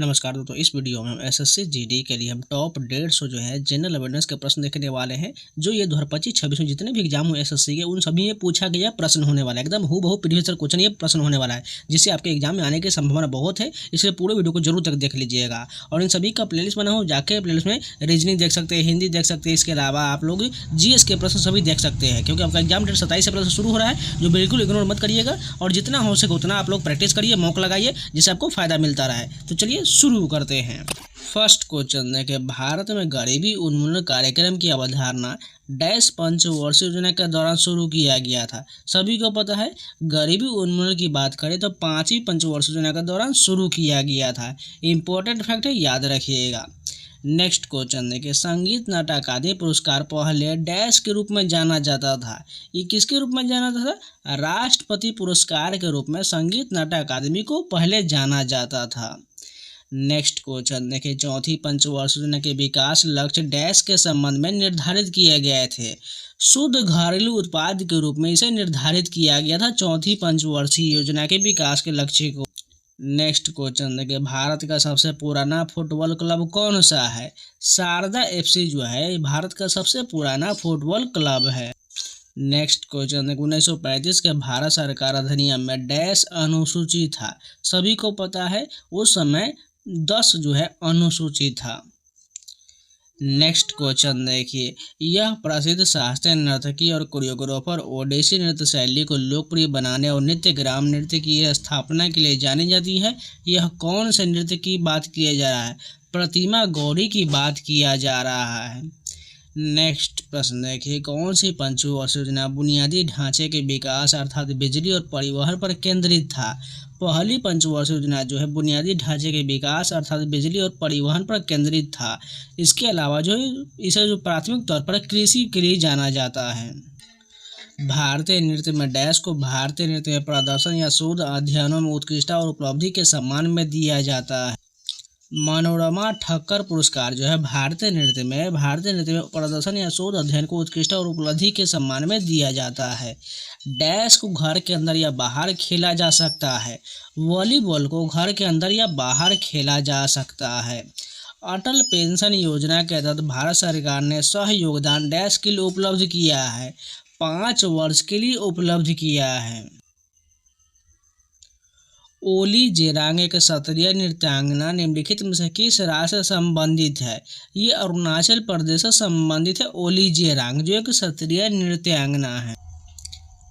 नमस्कार दोस्तों, इस वीडियो में हम एसएससी जीडी के लिए हम टॉप 150 जो है जनरल अवेयरनेस के प्रश्न देखने वाले हैं। जो ये 2025-26 में जितने भी एग्जाम हुए एसएससी के, उन सभी में पूछा गया प्रश्न होने वाला है। एकदम हूबहू प्रीवियस ईयर क्वेश्चन ये प्रश्न होने वाला है, जिससे आपके एग्जाम में आने की संभावना बहुत है। इसलिए पूरे वीडियो को जरूर तक देख लीजिएगा। और इन सभी का प्लेलिस्ट बना हो, जाके प्लेलिस्ट में रीजनिंग देख सकते हैं, हिंदी देख सकते हैं। इसके अलावा आप लोग जीएस के प्रश्न सभी देख सकते हैं, क्योंकि आपका एग्जाम डेट 27 अप्रैल से शुरू हो रहा है। जो बिल्कुल इग्नोर मत करिएगा और जितना हो सके उतना आप लोग प्रैक्टिस करिए, मॉक लगाइए, जिससे आपको फायदा मिलता रहे। तो चलिए शुरू करते हैं। फर्स्ट क्वेश्चन देखें, भारत में गरीबी उन्मूलन कार्यक्रम की अवधारणा डैश पंचवर्षीय योजना के दौरान शुरू किया गया था। सभी को पता है, गरीबी उन्मूलन की बात करें तो 5वीं पंचवर्षीय योजना के दौरान शुरू किया गया था। इंपॉर्टेंट फैक्ट है, याद रखिएगा। नेक्स्ट क्वेश्चन देखिए, संगीत नाटक अकादमी पुरस्कार पहले डैश के रूप में जाना जाता था। ये किसके रूप में जाना जाता था? राष्ट्रपति पुरस्कार के रूप में संगीत नाटक अकादमी को पहले जाना जाता था। नेक्स्ट क्वेश्चन देखिए, चौथी पंचवर्षीय योजना के विकास लक्ष्य डैश के संबंध में निर्धारित किए गए थे। शुद्ध घरेलू उत्पाद के रूप में इसे निर्धारित किया गया था चौथी पंचवर्षीय योजना के विकास के लक्ष्य को। नेक्स्ट क्वेश्चन देखिए, भारत का सबसे पुराना फुटबॉल क्लब कौन सा है? शारदा एफसी जो है भारत का सबसे पुराना फुटबॉल क्लब है। नेक्स्ट क्वेश्चन देखिए, 1935 के भारत सरकार अधिनियम में डैश अनुसूची था। सभी को पता है, उस समय 10 जो है अनुसूची था। नेक्स्ट क्वेश्चन देखिए, यह प्रसिद्ध शास्त्रीय नर्तकी और कोरियोग्राफर ओडिसी नृत्य शैली को लोकप्रिय बनाने और नित्य ग्राम नृत्य की स्थापना के लिए जानी जाती है। यह कौन से नृत्य की बात किया जा रहा है? प्रतिमा गौरी की बात किया जा रहा है। नेक्स्ट प्रश्न देखिए, कौन सी पंचवर्षीय योजना बुनियादी ढांचे के विकास अर्थात बिजली और परिवहन पर केंद्रित था? पहली पंचवर्षीय योजना जो है बुनियादी ढांचे के विकास अर्थात बिजली और परिवहन पर केंद्रित था। इसके अलावा जो है इसे जो प्राथमिक तौर पर कृषि के लिए जाना जाता है। भारतीय नृत्य में डैश को भारतीय नृत्य में प्रदर्शन या शोध अध्ययनों में उत्कृष्टता और उपलब्धि के सम्मान में दिया जाता है। मनोरमा ठक्कर पुरस्कार जो है भारतीय नृत्य में प्रदर्शन या शोध अध्ययन को उत्कृष्टता और उपलब्धि के सम्मान में दिया जाता है। डैश को घर के अंदर या बाहर खेला जा सकता है। वॉलीबॉल को घर के अंदर या बाहर खेला जा सकता है। अटल पेंशन योजना के तहत भारत सरकार ने सहयोगदान डैश के लिए उपलब्ध किया है। 5 वर्ष के लिए उपलब्ध किया है। ओली जेरांग एक क्षत्रिय नृत्यांगना निम्नलिखित में से किस राज्य से संबंधित है? ये अरुणाचल प्रदेश से संबंधित है। ओली जेरांग जो एक क्षत्रिय नृत्यांगना है।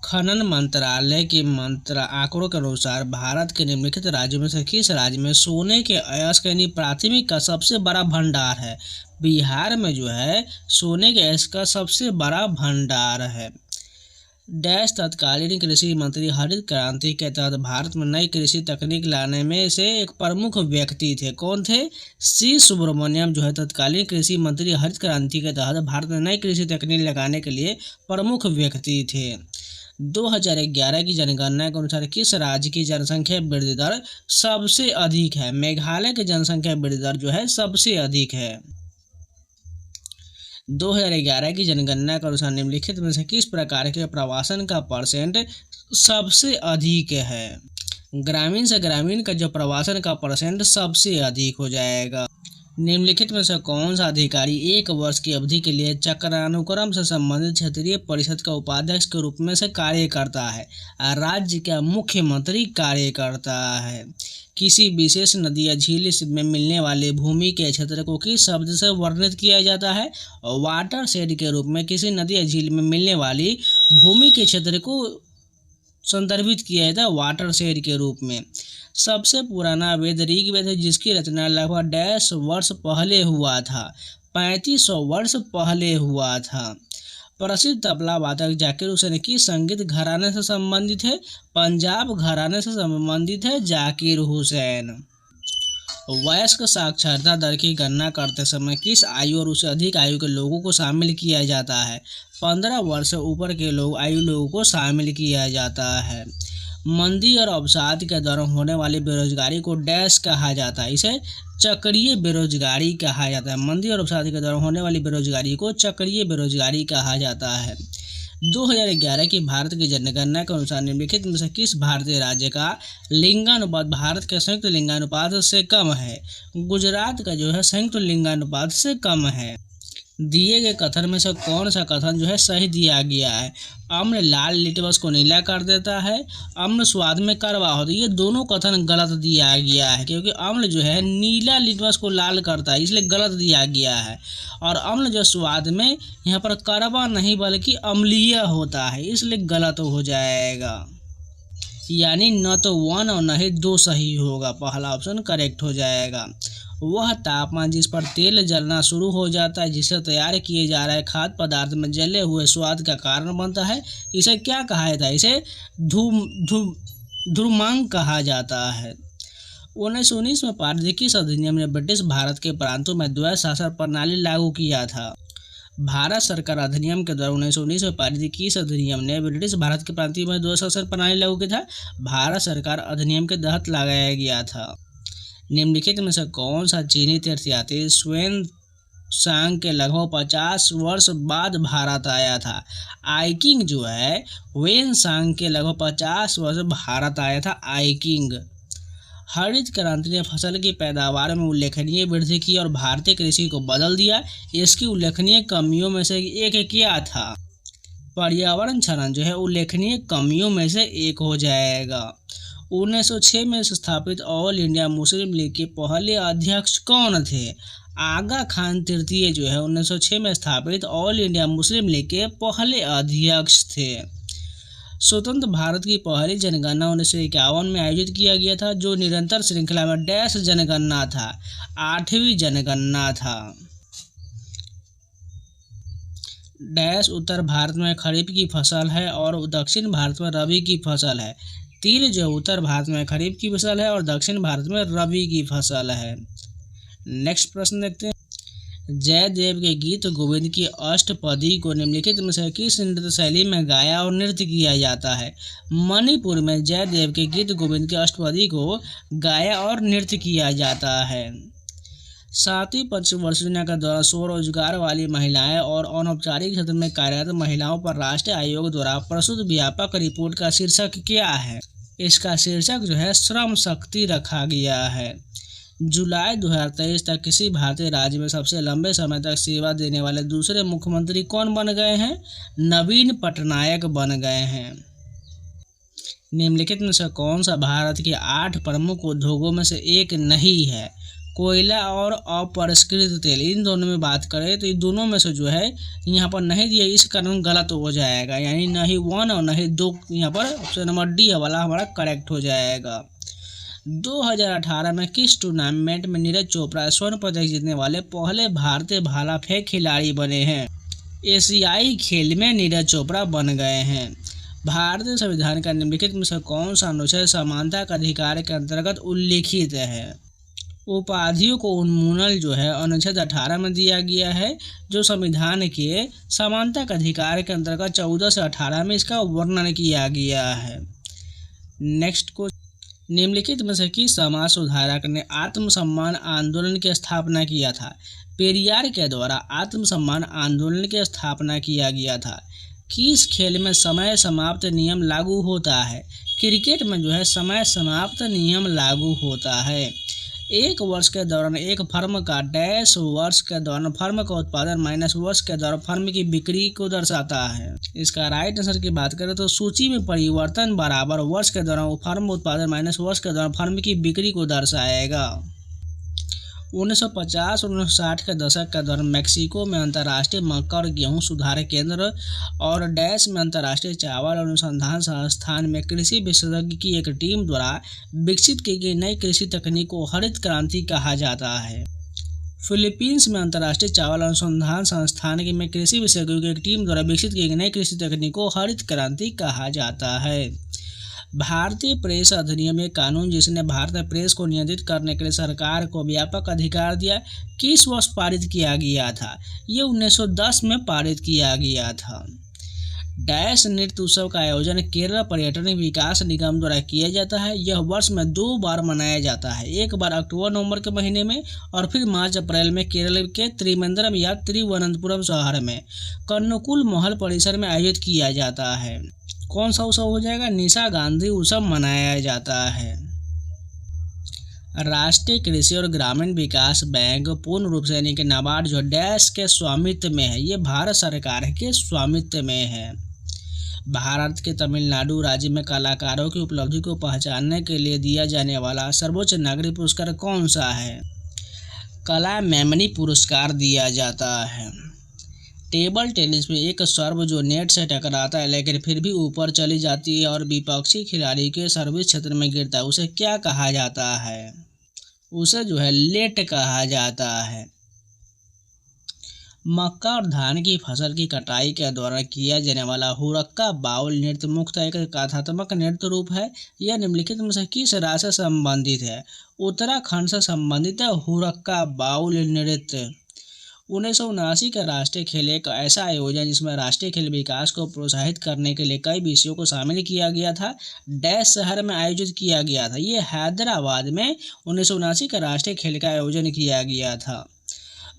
खनन मंत्रालय के आंकड़ों के अनुसार भारत के निम्नलिखित राज्यों में से किस राज्य में सोने के अयस्क यानी प्राथमिक का सबसे बड़ा भंडार है? बिहार में जो है सोने के अयस्क का सबसे बड़ा भंडार है। डैश तत्कालीन कृषि मंत्री हरित क्रांति के तहत भारत में नई कृषि तकनीक लाने में से एक प्रमुख व्यक्ति थे। कौन थे? सी सुब्रमण्यम जो है तत्कालीन कृषि मंत्री हरित क्रांति के तहत भारत में नई कृषि तकनीक लगाने के लिए प्रमुख व्यक्ति थे। 2011 की जनगणना के अनुसार किस राज्य की जनसंख्या वृद्धि दर सबसे अधिक है? मेघालय की जनसंख्या वृद्धि दर जो है सबसे अधिक है। 2011 की जनगणना के अनुसार निम्नलिखित में से किस प्रकार के प्रवासन का परसेंट सबसे अधिक है? ग्रामीण से ग्रामीण का जो प्रवासन का परसेंट सबसे अधिक हो जाएगा। निम्नलिखित में से कौन सा अधिकारी 1 वर्ष की अवधि के लिए चक्रानुक्रम से संबंधित क्षेत्रीय परिषद का उपाध्यक्ष के रूप में से कार्य करता है? राज्य का मुख्यमंत्री कार्य करता है। किसी विशेष नदी या झील में मिलने वाले भूमि के क्षेत्र को किस शब्द से वर्णित किया जाता है? वाटर शेड के रूप में किसी नदी या झील में मिलने वाली भूमि के क्षेत्र को संदर्भित किया जाता है वाटर शेड के रूप में। सबसे पुराना वेद ऋग्वेद है, जिसकी रचना लगभग डैश वर्ष पहले हुआ था। 3500 वर्ष पहले हुआ था। प्रसिद्ध तबला वादक जाकिर हुसैन किस संगीत घराने से संबंधित है? पंजाब घराने से संबंधित है जाकिर हुसैन। वयस्क साक्षरता दर की गणना करते समय किस आयु और उससे अधिक आयु के लोगों को शामिल किया जाता है? 15 वर्ष से ऊपर के आयु लोगों को शामिल किया जाता है। मंदी और अवसाद के दौरान होने वाली बेरोजगारी को डैश कहा जाता है? इसे चक्रीय बेरोजगारी कहा जाता है। मंदी और अवसाद के दौरान होने वाली बेरोजगारी को चक्रीय बेरोजगारी कहा जाता है। 2011 की भारत की जनगणना के अनुसार निम्नलिखित में से किस भारतीय राज्य का लिंगानुपात भारत के संयुक्त लिंगानुपात से कम है? गुजरात का जो है संयुक्त लिंगानुपात से कम है। दिए गए कथन में से कौन सा कथन जो है सही दिया गया है? अम्ल लाल लिटमस को नीला कर देता है, अम्ल स्वाद में कड़वा होता है। ये दोनों कथन गलत दिया गया है, क्योंकि अम्ल जो है नीला लिटमस को लाल करता है, इसलिए गलत दिया गया है। और अम्ल जो स्वाद में यहाँ पर कड़वा नहीं बल्कि अम्लीय होता है, इसलिए गलत हो जाएगा। यानी न तो 1 और न ही 2 सही होगा, पहला ऑप्शन करेक्ट हो जाएगा। वह तापमान जिस पर तेल जलना शुरू हो जाता है, जिसे तैयार किए जा रहे खाद्य पदार्थ में जले हुए स्वाद का कारण बनता है, इसे क्या कहा जाता है? इसे ध्रुमांक कहा जाता है। 1919 में पारित किस अधिनियम ने ब्रिटिश भारत के प्रांतों में द्वैध शासन प्रणाली लागू किया था? भारत सरकार अधिनियम के द्वारा 1919 में पारित किस अधिनियम ने ब्रिटिश भारत के प्रांतों में द्वैध शासन प्रणाली लागू किया था? भारत सरकार अधिनियम के तहत लगाया गया था। निम्नलिखित में से कौन सा चीनी तीर्थयात्री ह्वेन सांग के लगभग 50 वर्ष बाद भारत आया था? आइकिंग जो है ह्वेन सांग के लगभग 50 वर्ष भारत आया था, आइकिंग। हरित क्रांति ने फसल की पैदावार में उल्लेखनीय वृद्धि की और भारतीय कृषि को बदल दिया। इसकी उल्लेखनीय कमियों में से एक क्या था? पर्यावरण क्षरण जो है उल्लेखनीय कमियों में से एक हो जाएगा। 1906 में स्थापित ऑल इंडिया मुस्लिम लीग के पहले अध्यक्ष कौन थे? आगा खान तृतीय जो है 1906 में स्थापित ऑल इंडिया मुस्लिम लीग के पहले अध्यक्ष थे। स्वतंत्र भारत की पहली जनगणना 1951 में आयोजित किया गया था, जो निरंतर श्रृंखला में डैश जनगणना था, 8वीं जनगणना था। डैश उत्तर भारत में खरीफ की फसल है और दक्षिण भारत में रबी की फसल है। तिल जो उत्तर भारत में खरीफ की फसल है और दक्षिण भारत में रबी की फसल है। नेक्स्ट प्रश्न देखते हैं। जयदेव के गीत गोविंद की अष्टपदी को निम्नलिखित में से किस नृत्य शैली में गाया और नृत्य किया जाता है? मणिपुर में जयदेव के गीत गोविंद की अष्टपदी को गाया और नृत्य किया जाता है। 7वीं पंचवर्षीय योजना के दौरान स्वरोजगार वाली महिलाएं और अनौपचारिक क्षेत्र में कार्यरत महिलाओं पर राष्ट्रीय आयोग द्वारा प्रस्तुत व्यापक रिपोर्ट का शीर्षक क्या है? इसका शीर्षक जो है श्रम शक्ति रखा गया है। जुलाई 2023 तक किसी भारतीय राज्य में सबसे लंबे समय तक सेवा देने वाले दूसरे मुख्यमंत्री कौन बन गए हैं? नवीन पटनायक बन गए हैं। निम्नलिखित में से कौन सा भारत के 8 प्रमुख उद्योगों में से एक नहीं है? कोयला और अपरिष्कृत तेल, इन दोनों में बात करें तो इन दोनों में से जो है यहाँ पर नहीं दिया, इस कारण गलत हो जाएगा। यानी न ही 1 और न ही 2, यहाँ पर ऑप्शन नंबर डी वाला हमारा करेक्ट हो जाएगा। 2018 में किस टूर्नामेंट में नीरज चोपड़ा स्वर्ण पदक जीतने वाले पहले भारतीय भाला फेंक खिलाड़ी बने हैं? एशियाई खेल में नीरज चोपड़ा बन गए हैं। भारतीय संविधान का निम्नलिखित में से कौन सा अनुच्छेद समानता का अधिकार के अंतर्गत उल्लिखित है? उपाधियों को उन्मूलन जो है अनुच्छेद 18 में दिया गया है, जो संविधान के समानता के अधिकार के अंतर्गत 14 से 18 में इसका वर्णन किया गया है। नेक्स्ट को निम्नलिखित में से किस समाज सुधारक ने आत्मसम्मान आंदोलन की स्थापना किया था? पेरियार के द्वारा आत्मसम्मान आंदोलन की स्थापना किया गया था। किस खेल में समय समाप्त नियम लागू होता है? क्रिकेट में जो है समय समाप्त नियम लागू होता है। 1 वर्ष के दौरान एक फर्म का डैश वर्ष के दौरान फर्म का उत्पादन माइनस वर्ष के दौरान फर्म की बिक्री को दर्शाता है। इसका राइट आंसर की बात करें तो सूची में परिवर्तन बराबर वर्ष के दौरान फर्म उत्पादन माइनस वर्ष के दौरान फर्म की बिक्री को दर्शाएगा। 1950 और 1960 के दशक के दौरान मैक्सिको में अंतर्राष्ट्रीय मक्का और गेहूं सुधार केंद्र और डैश में अंतर्राष्ट्रीय चावल अनुसंधान संस्थान में कृषि विशेषज्ञ की एक टीम द्वारा विकसित की गई नई कृषि तकनीक को हरित क्रांति कहा जाता है। फिलीपींस में अंतर्राष्ट्रीय चावल अनुसंधान संस्थान में कृषि विशेषज्ञों की एक टीम द्वारा विकसित की गई नई कृषि तकनीक को हरित क्रांति कहा जाता है। भारतीय प्रेस अधिनियम एक कानून जिसने भारत में प्रेस को नियंत्रित करने के लिए सरकार को व्यापक अधिकार दिया, किस वर्ष पारित किया गया था? ये 1910 में पारित किया गया था। डैश नृत्य उत्सव का आयोजन केरल पर्यटन विकास निगम द्वारा किया जाता है। यह वर्ष में 2 बार मनाया जाता है, एक बार अक्टूबर नवंबर के महीने में और फिर मार्च अप्रैल में केरल के त्रिवेंद्रम या तिरुवनंतपुरम शहर में कन्नकुल महल परिसर में आयोजित किया जाता है। कौन सा उत्सव हो जाएगा? निशा गांधी उत्सव मनाया जाता है। राष्ट्रीय कृषि और ग्रामीण विकास बैंक पूर्ण रूप से यानी कि नाबार्ड जो डैश के स्वामित्व में है, ये भारत सरकार के स्वामित्व में है। भारत के तमिलनाडु राज्य में कलाकारों की उपलब्धि को पहचानने के लिए दिया जाने वाला सर्वोच्च नागरिक पुरस्कार कौन सा है? कलामैमनी पुरस्कार दिया जाता है। टेबल टेनिस में एक सर्व जो नेट से टकराता है लेकिन फिर भी ऊपर चली जाती है और विपक्षी खिलाड़ी के सर्विस क्षेत्र में गिरता है, उसे क्या कहा जाता है? उसे जो है लेट कहा जाता है। मक्का और धान की फसल की कटाई के दौरान किया जाने वाला हुरक्का बाउल नृत्य मुख्यतः एक कथात्मक नृत्य रूप है। यह निम्नलिखित में से किस राज्य से संबंधित है? उत्तराखंड से संबंधित है हुरक्का बाउल नृत्य। 1979 का राष्ट्रीय खेल एक ऐसा आयोजन जिसमें राष्ट्रीय खेल विकास को प्रोत्साहित करने के लिए कई विषयों को शामिल किया गया था, डैश शहर में आयोजित किया गया था। ये हैदराबाद में 1979 का राष्ट्रीय खेल का आयोजन किया गया था।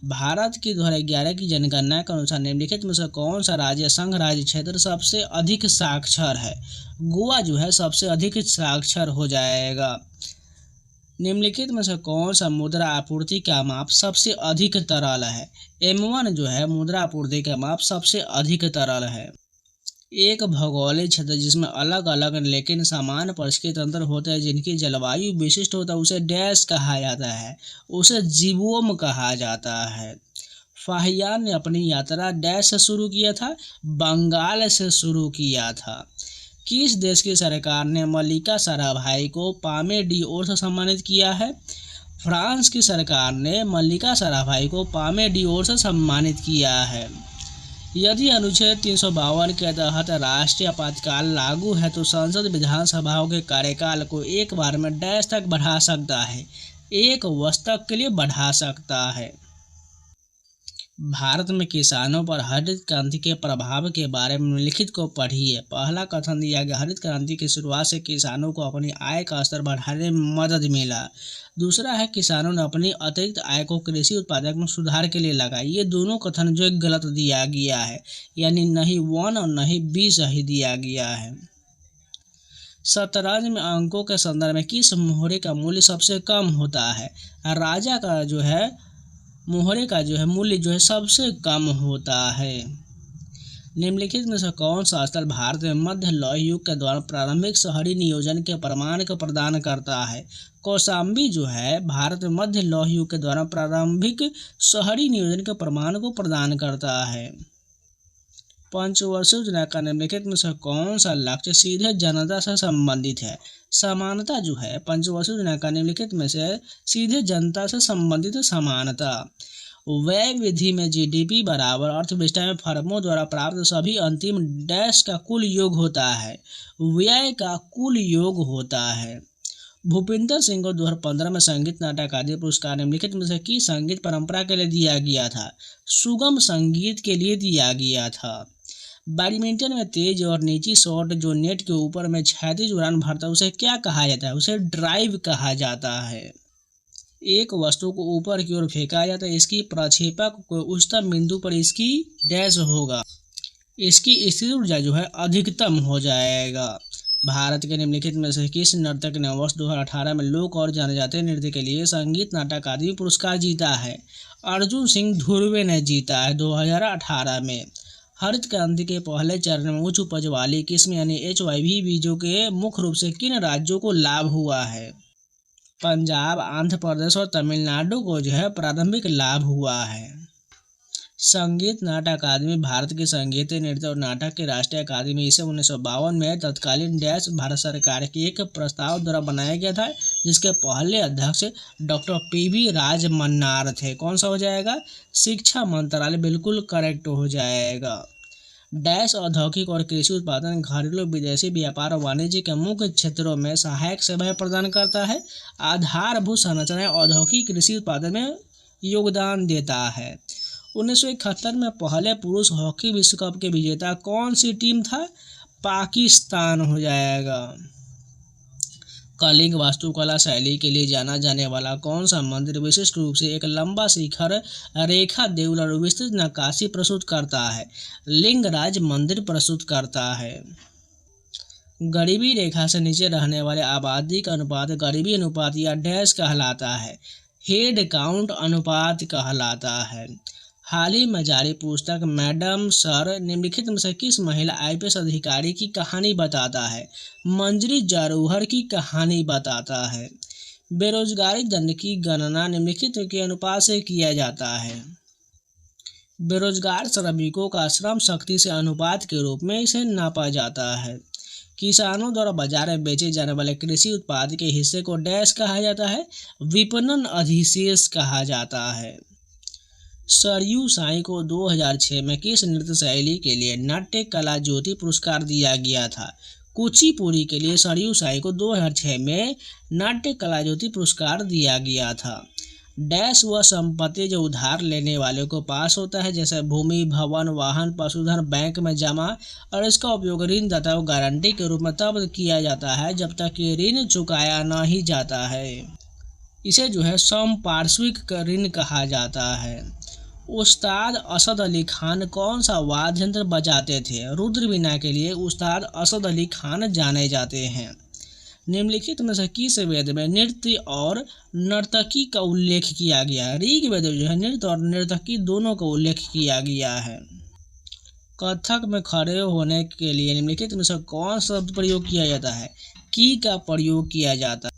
भारत की 2011 की जनगणना के अनुसार निम्नलिखित में से कौन सा राज्य संघ राज्य क्षेत्र सबसे अधिक साक्षर है? गोवा जो है सबसे अधिक साक्षर हो जाएगा। निम्नलिखित में से कौन सा मुद्रा आपूर्ति का माप सबसे अधिक तरल है? M1 जो है मुद्रा आपूर्ति का माप सबसे अधिक तरल है। एक भौगोलिक क्षेत्र जिसमें अलग अलग लेकिन समान परिस्थिति तंत्र होते हैं, जिनकी जलवायु विशिष्ट होता है, उसे डैश कहा जाता है, उसे जीवोम कहा जाता है। फाहियान ने अपनी यात्रा डैश से शुरू किया था? बंगाल से शुरू किया था। किस देश की सरकार ने मल्लिका साराभाई को पामे डी ओर से सम्मानित किया है? फ्रांस की सरकार ने मल्लिका साराभाई को पामे डी ओर से सम्मानित किया है। यदि अनुच्छेद 352 के तहत राष्ट्रीय आपातकाल लागू है तो संसद विधानसभाओं के कार्यकाल को एक बार में डैश तक बढ़ा सकता है? 1 वर्ष तक के लिए बढ़ा सकता है। भारत में किसानों पर हरित क्रांति के प्रभाव के बारे में निम्नलिखित को पढ़िए। पहला कथन दिया गया, हरित क्रांति की शुरुआत से किसानों को अपनी आय का स्तर बढ़ाने में मदद मिला। दूसरा है, किसानों ने अपनी अतिरिक्त आय को कृषि उत्पादन में सुधार के लिए लगाई। ये दोनों कथन जो गलत दिया गया है, यानी नहीं 1 और नहीं B सही दिया गया है। शतरंज में अंकों के संदर्भ में किस मोहरे का मूल्य सबसे कम होता है? राजा का जो है मोहरे का जो है मूल्य जो है सबसे कम होता है। निम्नलिखित में से कौन सा स्थल भारत में मध्य लौह युग के दौरान प्रारंभिक शहरी नियोजन के प्रमाण को प्रदान करता है? कौशाम्बी जो है भारत में मध्य लौह युग के दौरान प्रारंभिक शहरी नियोजन के प्रमाण को प्रदान करता है। पंचवर्षीय योजना का निम्नलिखित में से कौन सा लक्ष्य सीधे जनता से संबंधित है? समानता जो है पंचवर्षीय योजना का निम्नलिखित में से सीधे जनता से संबंधित समानता। व्यय विधि में GDP बराबर अर्थव्यवस्था में फर्मों द्वारा प्राप्त सभी अंतिम डैश का कुल योग होता है? व्यय का कुल योग होता है। भूपिंदर सिंह को 2015 में संगीत नाटक अकादमी पुरस्कार निम्नलिखित में से किस संगीत परंपरा के लिए दिया गया था? सुगम संगीत के लिए दिया गया था। बैडमिंटन में तेज और नीची शॉट जो नेट के ऊपर में क्षैतिज उड़ान भरता है, उसे क्या कहा जाता है? उसे ड्राइव कहा जाता है। एक वस्तु को ऊपर की ओर फेंका जाता है, इसकी प्रक्षेपक को उच्चतम बिंदु पर इसकी डैश होगा, इसकी स्थिर ऊर्जा जो है अधिकतम हो जाएगा। भारत के निम्नलिखित में से किस नर्तक ने वर्ष 2018 में लोक और जनजातीय नृत्य के लिए संगीत नाटक अकादमी पुरस्कार जीता है? अर्जुन सिंह धुर्वे ने जीता है 2018 में। हरित क्रांति के पहले चरण में उच्च उपज वाली किस्म यानी HYV बीजों के मुख्य रूप से किन राज्यों को लाभ हुआ है? पंजाब, आंध्र प्रदेश और तमिलनाडु को जो है प्रारंभिक लाभ हुआ है। संगीत नाटक अकादमी भारत की संगीत नृत्य और नाटक की राष्ट्रीय अकादमी इसे 1952 में तत्कालीन डैश भारत सरकार के एक प्रस्ताव द्वारा बनाया गया था, जिसके पहले अध्यक्ष डॉक्टर PV राज मन्नार थे। कौन सा हो जाएगा? शिक्षा मंत्रालय बिल्कुल करेक्ट हो जाएगा। डैश औद्योगिक और कृषि उत्पादन घरेलू विदेशी व्यापार और वाणिज्य के मुख्य क्षेत्रों में सहायक सेवाएं प्रदान करता है। आधारभूत संरचनाएं औद्योगिक कृषि उत्पादन में योगदान देता है। 1971 में पहले पुरुष हॉकी विश्व कप के विजेता कौन सी टीम था? पाकिस्तान हो जाएगा। कलिंग वास्तुकला शैली के लिए जाना जाने वाला कौन सा मंदिर विशिष्ट रूप से एक लंबा शिखर रेखा देउल और विस्तृत नक्काशी प्रस्तुत करता है? लिंगराज मंदिर प्रस्तुत करता है। गरीबी रेखा से नीचे रहने वाले आबादी का अनुपात गरीबी अनुपात या डैश कहलाता है? हेड काउंट अनुपात कहलाता है। हाल ही में जारी पुस्तक मैडम सर निम्नलिखित में से किस महिला आईपीएस अधिकारी की कहानी बताता है? मंजरी जरोहर की कहानी बताता है। बेरोजगारी दंड की गणना निम्नलिखित के अनुपात से किया जाता है? बेरोजगार श्रमिकों का श्रम शक्ति से अनुपात के रूप में इसे नापा जाता है। किसानों द्वारा बाजार में बेचे जाने वाले कृषि उत्पाद के हिस्से को डैश कहा जाता है? विपणन अधिशेष कहा जाता है। सरयू साई को 2006 में किस नृत्य शैली के लिए नाट्य कला ज्योति पुरस्कार दिया गया था? कुचिपुड़ी के लिए सरयू साई को 2006 में नाट्य कला ज्योति पुरस्कार दिया गया था। डैश वह संपत्ति जो उधार लेने वाले को पास होता है, जैसे भूमि, भवन, वाहन, पशुधन बैंक में जमा, और इसका उपयोग ऋणदाता को गारंटी के रूप में तब किया जाता है जब तक कि ऋण चुकाया नहीं जाता है। इसे जो है संपार्श्विक ऋण कहा जाता है। उस्ताद असद अली खान कौन सा वाद्य यंत्र बजाते थे? रुद्रवीणा के लिए उस्ताद असद अली खान जाने जाते हैं। निम्नलिखित में से किस वेद में नृत्य और नर्तकी का उल्लेख किया गया है? ऋग्वेद में जो है नृत्य और नर्तकी दोनों का उल्लेख किया गया है। कथक में खड़े होने के लिए निम्नलिखित में से कौन शब्द प्रयोग किया जाता है? की का प्रयोग किया जाता है।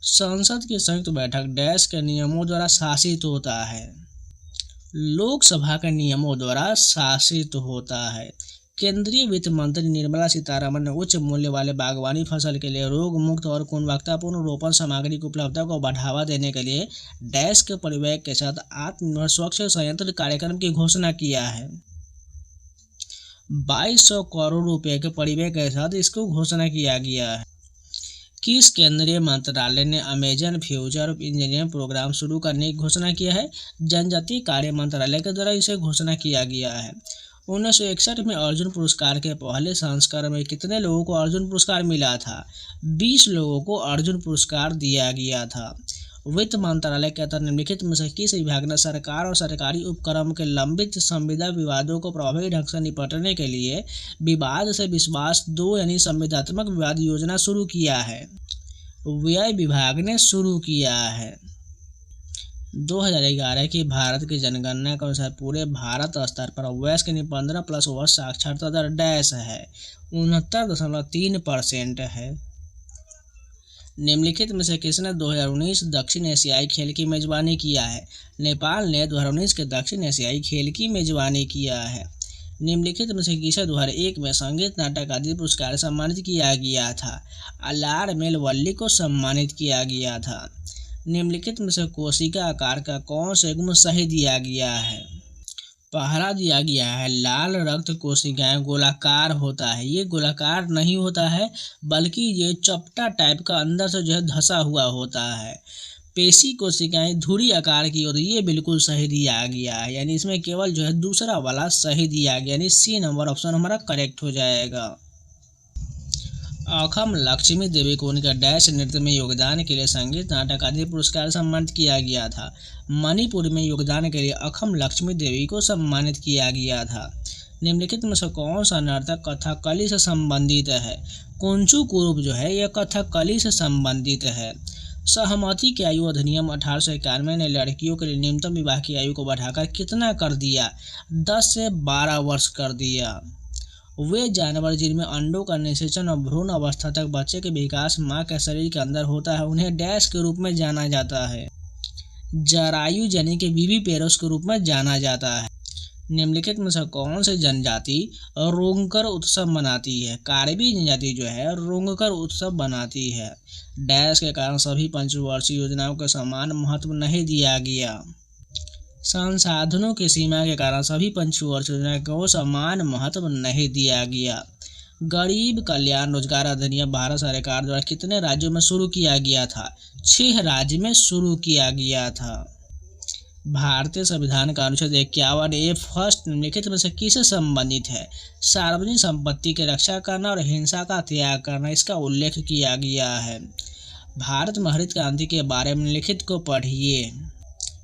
संसद की संयुक्त बैठक डैश के नियमों द्वारा शासित होता है? लोकसभा के नियमों द्वारा शासित होता है। केंद्रीय वित्त मंत्री निर्मला सीतारमण ने उच्च मूल्य वाले बागवानी फसल के लिए रोग मुक्त और गुणवत्तापूर्ण रोपण सामग्री की उपलब्धता को बढ़ावा देने के लिए डैश के परिव्यय के साथ आत्मनिर्भर स्वच्छ संयंत्र कार्यक्रम की घोषणा किया है। 2200 करोड़ रुपए के परिव्यय के साथ इसको घोषणा किया गया है। किस केंद्रीय मंत्रालय ने अमेजन फ्यूचर इंजीनियरिंग प्रोग्राम शुरू करने की घोषणा किया है? जनजातीय कार्य मंत्रालय के द्वारा इसे घोषणा किया गया है। 1961 में अर्जुन पुरस्कार के पहले संस्करण में कितने लोगों को अर्जुन पुरस्कार मिला था? 20 लोगों को अर्जुन पुरस्कार दिया गया था। वित्त मंत्रालय के तहत निम्नलिखित में से किस विभाग ने सरकार और सरकारी उपक्रम के लंबित संविदा विवादों को प्रभावी ढंग से निपटने के लिए विवाद से विश्वास 2 यानी संविदात्मक विवाद योजना शुरू किया है? व्यय विभाग ने शुरू किया है। 2011 की भारत की जनगणना के अनुसार पूरे भारत स्तर पर वयस्क 15+ वर्ष साक्षरता दर डैश है 69.3% है। निम्नलिखित में से किसने 2019 दक्षिण एशियाई खेल की मेजबानी किया है? नेपाल ने 2019 के दक्षिण एशियाई खेल की मेजबानी किया है। निम्नलिखित में से किसे 2001 में संगीत नाटक आदि पुरस्कार सम्मानित किया गया था? अलार मेलवल्ली को सम्मानित किया गया था। निम्नलिखित में से कोशिका आकार का कौन सा गुण सही दिया गया है? पहला दिया गया है लाल रक्त कोशिकाएं गोलाकार होता है। ये गोलाकार नहीं होता है बल्कि ये चपटा टाइप का अंदर से जो है धसा हुआ होता है। पेशी कोशिकाएं धुरी आकार की होती है। ये बिल्कुल सही दिया गया है, यानी इसमें केवल जो है दूसरा वाला सही दिया गया, यानी सी नंबर ऑप्शन हमारा करेक्ट हो जाएगा। अखम लक्ष्मी देवी को उनके डैश नृत्य में योगदान के लिए संगीत नाटक आदि पुरस्कार सम्मानित किया गया था। मणिपुर में योगदान के लिए अखम लक्ष्मी देवी को सम्मानित किया गया था। निम्नलिखित में से कौन सा नर्तक कथकली से संबंधित है? कुंचु कुरुप जो है यह कथकली से संबंधित है। सहमति की आयु अधिनियम 1891 ने लड़कियों के लिए न्यूनतम विवाह की आयु को बढ़ाकर कितना कर दिया? 10 से 12 वर्ष कर दिया। वे जानवर जिनमें अंडों का निषेचन और भ्रूण अवस्था तक बच्चे के विकास मां के शरीर के अंदर होता है उन्हें डैश के रूप में जाना जाता है? जरायु यानी कि बीबी पेरोस के रूप में जाना जाता है। निम्नलिखित में से कौन सी जनजाति रोंगकर उत्सव मनाती है? कार्बी जनजाति जो है रोंगकर उत्सव बनाती है। डैश के कारण सभी पंचवर्षीय योजनाओं को समान महत्व नहीं दिया गया। संसाधनों की सीमा के कारण सभी पंचवर्षीय योजना को समान महत्व नहीं दिया गया। गरीब कल्याण रोजगार अधिनियम भारत सरकार द्वारा कितने राज्यों में शुरू किया गया था? 6 राज्य में शुरू किया गया था। भारतीय संविधान का अनुच्छेद 51A फर्स्ट निम्नलिखित में से किससे संबंधित है? सार्वजनिक संपत्ति की रक्षा करना और हिंसा का त्याग करना, इसका उल्लेख किया गया है। भारत में हरित क्रांति के बारे में लिखित को पढ़िए।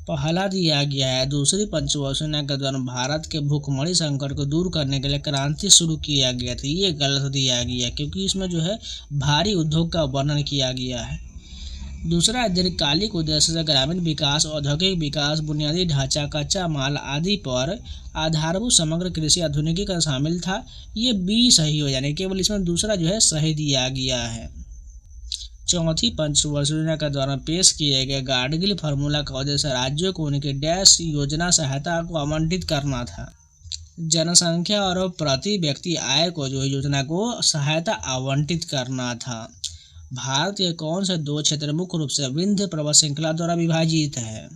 पहला दिया गया है, दूसरी पंचवर्षीय योजना के दौरान भारत के भूखमरी संकट को दूर करने के लिए क्रांति शुरू किया गया था। ये गलत दिया गया क्योंकि इसमें जो है भारी उद्योग का वर्णन किया गया है। दूसरा, दीर्घकालिक उद्देश्य से ग्रामीण विकास, औद्योगिक विकास, बुनियादी ढांचा, कच्चा माल आदि पर आधारभूत समग्र कृषि आधुनिकीकरण शामिल था। ये बी सही हो जाने, केवल इसमें दूसरा जो है सही दिया गया है। चौथी पंचवर्षीय योजना के दौरान पेश किए गए गाडगिल फार्मूला का उद्देश्य राज्यों को उनकी डैश योजना सहायता को आवंटित करना था। जनसंख्या और प्रति व्यक्ति आय को जो योजना को सहायता आवंटित करना था। भारत के कौन से दो क्षेत्र मुख्य रूप से विंध्य पर्वत श्रृंखला द्वारा विभाजित है?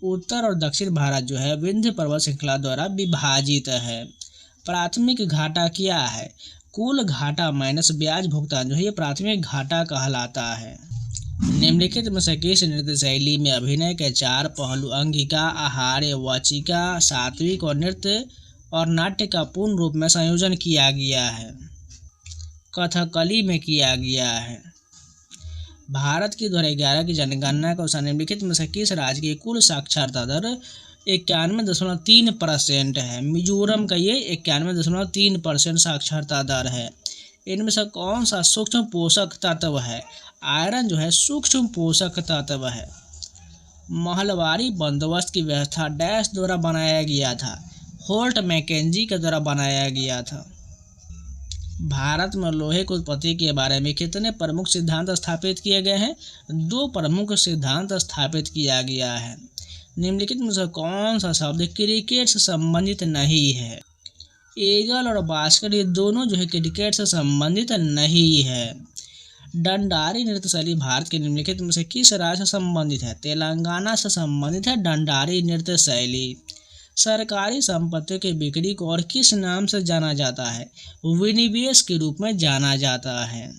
उत्तर और दक्षिण भारत जो है विंध्य पर्वत श्रृंखला द्वारा विभाजित है। प्राथमिक घाटा क्या है? कुल घाटा माइनस ब्याज भुगतान जो है ये प्राथमिक घाटा कहलाता है। निम्नलिखित में से किस नृत्य शैली में अभिनय के चार पहलू अंगिका, आहार्य, वाचिका, सात्विक और नृत्य और नाट्य का पूर्ण रूप में संयोजन किया गया है? कथकली में किया गया है। भारत की 2011 की जनगणना के अनुसार निम्नलिखित में से किस राज्य की कुल साक्षरता दर 91.3% है? मिजोरम का ये 91.3% साक्षरता दर है। इनमें से कौन सा सूक्ष्म पोषक तत्व है? आयरन जो है सूक्ष्म पोषक तत्व है। महलवारी बंदोबस्त की व्यवस्था डैश द्वारा बनाया गया था? होल्ट मैकेंजी के द्वारा बनाया गया था। भारत में लोहे की उत्पत्ति के बारे में कितने प्रमुख सिद्धांत स्थापित किए गए हैं? 2 प्रमुख सिद्धांत स्थापित किया गया है। निम्नलिखित में से कौन सा शब्द क्रिकेट से संबंधित नहीं है? ईगल और बास्केट ये दोनों जो है क्रिकेट से संबंधित नहीं है। डंडारी नृत्य शैली भारत के निम्नलिखित में से किस राज्य से संबंधित है? तेलंगाना से संबंधित है डंडारी नृत्य शैली। सरकारी संपत्तियों की बिक्री को और किस नाम से जाना जाता है? विनिवेश के रूप में जाना जाता है।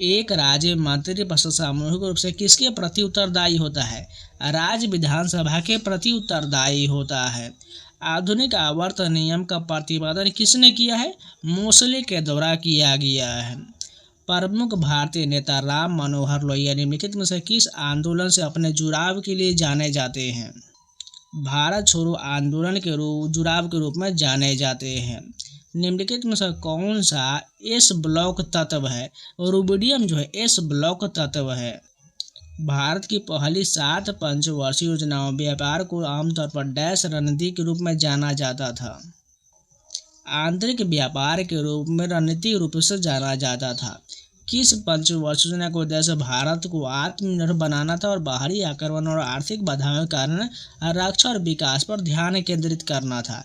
एक राज्य मंत्रिपरिषद सामूहिक रूप से किसके प्रति उत्तरदायी होता है? राज्य विधानसभा के प्रति उत्तरदायी होता है। आधुनिक आवर्त नियम का प्रतिपादन किसने किया है? मोसले के द्वारा किया गया है। प्रमुख भारतीय नेता राम मनोहर लोहिया निम्नलिखित में से किस आंदोलन से अपने जुड़ाव के लिए जाने जाते हैं? भारत छोड़ो आंदोलन के जुड़ाव के रूप में जाने जाते हैं। निम्नलिखित में से कौन सा एस ब्लॉक तत्व है? रुबिडियम जो है एस ब्लॉक तत्व है। भारत की पहली 7 पंचवर्षीय योजनाओं व्यापार को आमतौर पर डैश रणनीति के रूप में जाना जाता था। आंतरिक व्यापार के रूप में रणनीतिक रूप से जाना जाता था। किस पंचवर्षीय योजना का उद्देश्य भारत को आत्मनिर्भर बनाना था और बाहरी आक्रमण और आर्थिक बाधाओं के कारण रक्षा और विकास पर ध्यान केंद्रित करना था?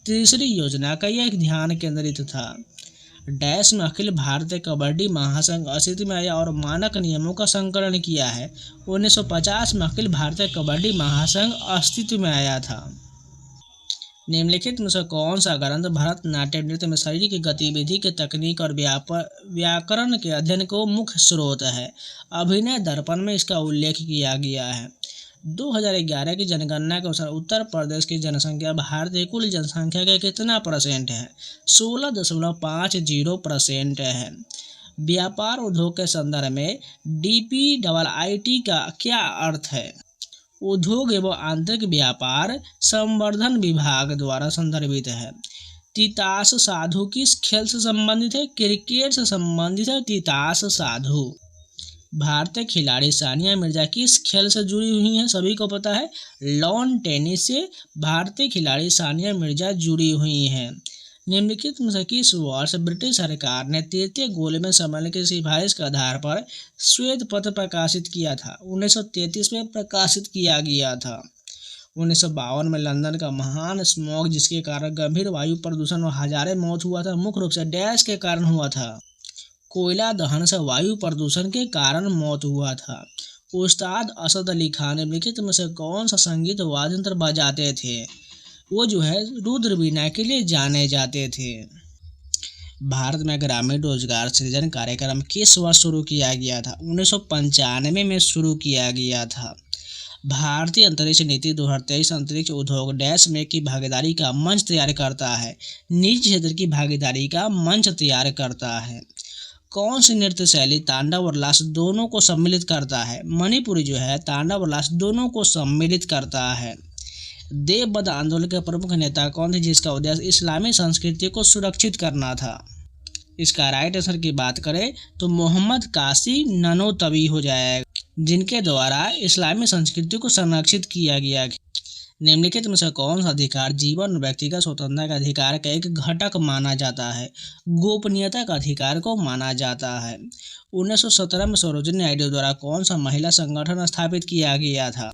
तीसरी योजना का यह ध्यान केंद्रित था। डैश में अखिल भारतीय कबड्डी महासंघ अस्तित्व में आया और मानक नियमों का संकलन किया है। 1950 में अखिल भारतीय कबड्डी महासंघ अस्तित्व में आया था। निम्नलिखित में से कौन सा ग्रंथ भरतनाट्यम नृत्य में शारीरिक गतिविधि के तकनीक और व्याकरण के अध्ययन को मुख्य स्रोत है? अभिनय दर्पण में इसका उल्लेख किया गया है। 2011 की जनगणना के अनुसार उत्तर प्रदेश की जनसंख्या भारत की कुल जनसंख्या का कितना % है? 16.50% है। व्यापार उद्योग के संदर्भ में DPIIT का क्या अर्थ है? उद्योग एवं आंतरिक व्यापार संवर्धन विभाग द्वारा संदर्भित है। तितास साधु किस खेल से संबंधित है? क्रिकेट से संबंधित है तितास साधु। भारतीय खिलाड़ी सानिया मिर्जा किस खेल से जुड़ी हुई हैं? सभी को पता है लॉन टेनिस से भारतीय खिलाड़ी सानिया मिर्जा जुड़ी हुई हैं। निम्नलिखित में से किस वर्ष ब्रिटिश सरकार ने तृतीय गोलमेज सम्मेलन की सिफारिश के आधार पर श्वेत पत्र प्रकाशित किया था? 1933 में प्रकाशित किया गया था। 1952 में लंदन का महान स्मॉग जिसके कारण गंभीर वायु प्रदूषण और हजारों मौत हुआ था मुख्य रूप से डैश के कारण हुआ था? कोयला दहन से वायु प्रदूषण के कारण मौत हुआ था। उस्ताद असद अली खान निम्नलिखित में से कौन सा संगीत वाद्य यंत्र बजाते थे? वो जो है रुद्र वीणा के लिए जाने जाते थे। भारत में ग्रामीण रोजगार सृजन कार्यक्रम किस वर्ष शुरू किया गया था? 1995 में शुरू किया गया था। भारतीय अंतरिक्ष नीति 2023 अंतरिक्ष उद्योग डैश में की भागीदारी का मंच तैयार करता है। निजी क्षेत्र की भागीदारी का मंच तैयार करता है। कौन सी नृत्य शैली तांडव और लास दोनों को सम्मिलित करता है? मणिपुरी जो है तांडव और लास दोनों को सम्मिलित करता है। देवबंद आंदोलन के प्रमुख नेता कौन थे जिसका उद्देश्य इस्लामी संस्कृति को सुरक्षित करना था? इसका राइट आंसर की बात करें तो मोहम्मद कासी ननोतवी हो जाएगा, जिनके द्वारा इस्लामी संस्कृति को संरक्षित किया गया। निम्नलिखित में से कौन सा अधिकार जीवन और व्यक्तिगत स्वतंत्रता का अधिकार का एक घटक माना जाता है? गोपनीयता का अधिकार को माना जाता है। 1917 में सरोजिनी नायडू द्वारा कौन सा महिला संगठन स्थापित किया गया था?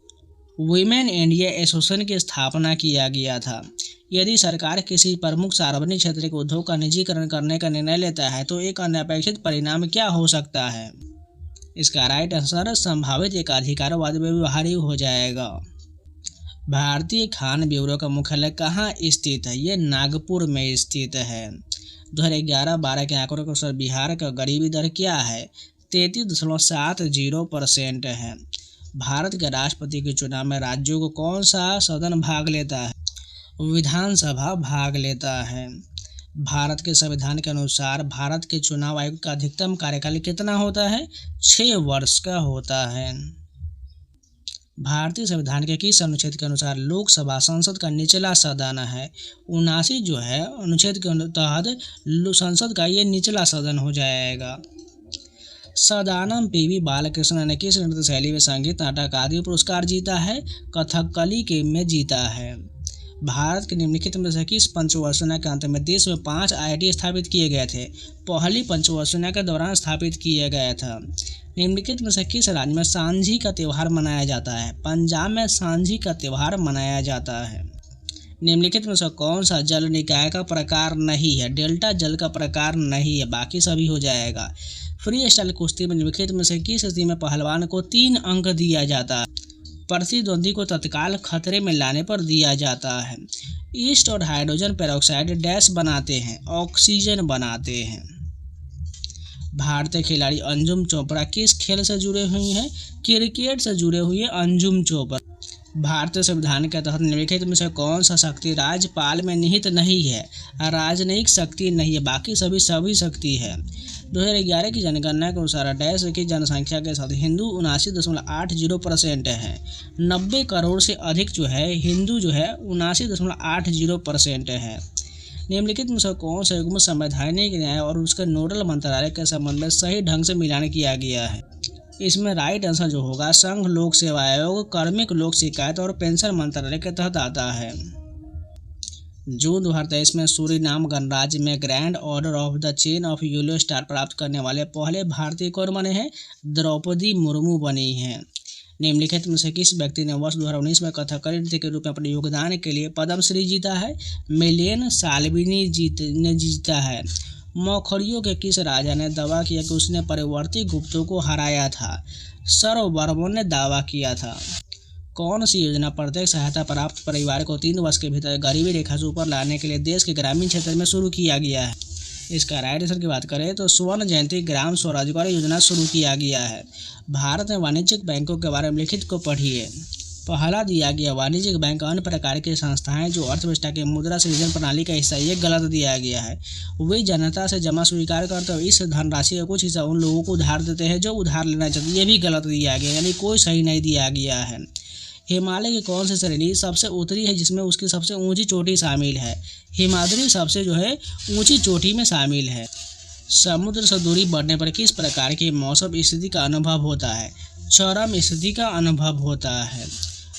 वीमेन इंडिया एसोसिएशन की स्थापना किया गया था। यदि सरकार किसी प्रमुख सार्वजनिक क्षेत्र के उद्योग का निजीकरण करने का निर्णय लेता है तो एक अनपेक्षित परिणाम क्या हो सकता है? इसका राइट आंसर संभावित एकाधिकारवाद व्यवहारी हो जाएगा। भारतीय खान ब्यूरो का मुख्यालय कहाँ स्थित है? ये नागपुर में स्थित है। 2011-12 के आंकड़ों के अनुसार बिहार का गरीबी दर क्या है? 33.70% है। भारत के राष्ट्रपति के चुनाव में राज्यों को कौन सा सदन भाग लेता है? विधानसभा भाग लेता है। भारत के संविधान के अनुसार भारत के चुनाव आयोग का अधिकतम कार्यकाल कितना होता है? 6 वर्ष का होता है। भारतीय संविधान के किस अनुच्छेद के अनुसार लोकसभा संसद का निचला सदन है? 79 जो है अनुच्छेद के तहत संसद का ये निचला सदन हो जाएगा। सदानम पीवी बालकृष्णन ने किस नृत्य शैली में संगीत नाटक आदि पुरस्कार जीता है? कथकली के में जीता है। भारत के निम्नलिखित में से किस पंचवर्षीय के अंत में देश में 5 IIT स्थापित किए गए थे? पहली पंचवर्षीय के दौरान स्थापित किया गया था। निम्नलिखित में से किस राज्य में सांझी का त्यौहार मनाया जाता है? पंजाब में सांझी का त्यौहार मनाया जाता है। निम्नलिखित में से कौन सा जल निकाय का प्रकार नहीं है? डेल्टा जल का प्रकार नहीं है, बाकी सभी हो जाएगा। फ्री स्टाइल कुश्ती में निम्नलिखित में से किस स्थिति में पहलवान को 3 अंक दिया जाता है? प्रतिद्वंदी को तत्काल खतरे में लाने पर दिया जाता है। ईस्ट और हाइड्रोजन पेरोक्साइड डैश बनाते हैं? ऑक्सीजन बनाते हैं। भारतीय खिलाड़ी अंजुम चोपड़ा किस खेल से जुड़े हुई हैं? क्रिकेट से जुड़े हुए अंजुम चोपड़ा। भारतीय संविधान के तहत निम्नलिखित में से कौन सा शक्ति राज्यपाल में निहित नहीं है? राजनयिक शक्ति नहीं है, बाकी सभी शक्ति है। 2011 की जनगणना के अनुसार डैश की जनसंख्या के साथ हिंदू 79.80% है। 90 करोड़ से अधिक जो है हिंदू जो है 79.80% है। निम्नलिखित में से कौन सा युग्म संवैधानिक न्याय और उसके नोडल मंत्रालय के संबंध में सही ढंग से मिलान किया गया है? इसमें राइट आंसर जो होगा संघ लोक सेवा आयोग, कार्मिक लोक शिकायत और पेंशन मंत्रालय के तहत आता है। जून 2023 में सूरीनाम गणराज्य में grand order of the chain of yellow star प्राप्त करने वाले पहले भारतीय कौन बने हैं? द्रौपदी मुर्मू बनी हैं। निम्नलिखित में से किस व्यक्ति ने वर्ष 2019 में कथकली नृत्य के रूप में अपने योगदान के लिए पद्मश्री जीता है? मिलियन साल्विनी ने जीता है। मौखरियों के किस राजा ने दावा किया कि उसने परिवर्ती गुप्तों को हराया था? सर्ववर्मन ने दावा किया था। कौन सी योजना प्रत्येक सहायता प्राप्त परिवार को 3 वर्ष के भीतर गरीबी रेखा से ऊपर लाने के लिए देश के ग्रामीण क्षेत्र में शुरू किया गया है? इसका राइट आंसर की बात करें तो स्वर्ण जयंती ग्राम स्वरोजगार योजना शुरू किया गया है। भारत में वाणिज्यिक बैंकों के बारे में लिखित को पढ़िए। पहला दिया गया वाणिज्यिक बैंक अन्य प्रकार की संस्थाएं जो अर्थव्यवस्था की मुद्रा सृजन प्रणाली का हिस्सा, ये गलत दिया गया है। वे जनता से जमा स्वीकार करते हुए इस धनराशि का कुछ हिस्सा उन लोगों को उधार देते हैं जो उधार लेना चाहते हैं, ये भी गलत दिया गया, यानी कोई सही नहीं दिया गया है। हिमालय की कौन सी श्रेणी सबसे उत्तरी है जिसमें उसकी सबसे ऊंची चोटी शामिल है? हिमाद्री सबसे जो है ऊंची चोटी में शामिल है। समुद्र से दूरी बढ़ने पर किस प्रकार की मौसम स्थिति का अनुभव होता है? चरम स्थिति का अनुभव होता है।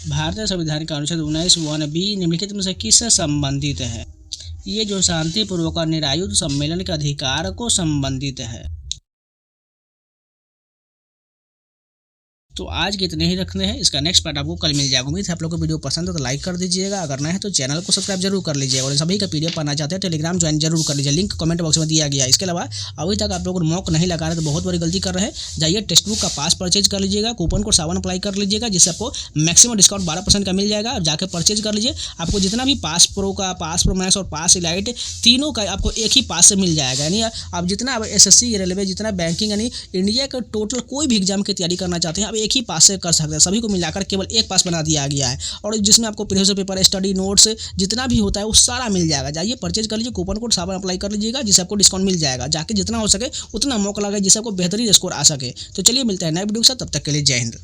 भारतीय संविधान का अनुच्छेद 19(1)(b) निम्नलिखित में से किससे संबंधित है? ये जो शांतिपूर्वक और निरायुध सम्मेलन के अधिकार को संबंधित है। तो आज के इतने ही रखने हैं, इसका नेक्स्ट पार्ट आपको कल मिल जाएगा। उम्मीद है आप लोगों को वीडियो पसंद है तो लाइक कर दीजिएगा, अगर नहीं है तो चैनल को सब्सक्राइब जरूर कर लीजिएगा और सभी का PDF पाना चाहते हैं टेलीग्राम ज्वाइन जरूर कर लीजिए, लिंक कमेंट बॉक्स में दिया गया है। इसके अलावा अभी तक आप लोगों को मॉक नहीं लगा रहे तो बहुत बड़ी गलती कर रहे हैं, जाइए टेक्स्ट बुक का पास परचेज कर लीजिएगा, कूपन कोड 7 अप्लाई कर लीजिएगा जिससे आपको मैक्सिमम डिस्काउंट 12% का मिल जाएगा। जाकर परचेज कर लीजिए, आपको जितना भी पास प्रो का, पास प्रो मैक्स और पास इलाइट तीनों का आपको एक ही पास से मिल जाएगा। यानी आप जितना SSC रेलवे जितना बैंकिंग यानी इंडिया का टोटल कोई भी एग्जाम की तैयारी करना चाहते हैं आप एक एक ही पास से कर सकते हैं, सभी को मिलाकर केवल एक पास बना दिया गया है और जिसमें आपको प्रीवियस पेपर, स्टडी नोट्स जितना भी होता है वो सारा मिल जाएगा। जाइए परचेज कर लीजिए, कूपन कोड सावन अप्लाई कर लीजिएगा जिससे आपको डिस्काउंट मिल जाएगा। जाके जितना हो सके उतना मौका लगे जिससे आपको बेहतरीन स्कोर आ सके। तो चलिए मिलते हैं नए वीडियो के साथ, तब तक के लिए जय हिंद।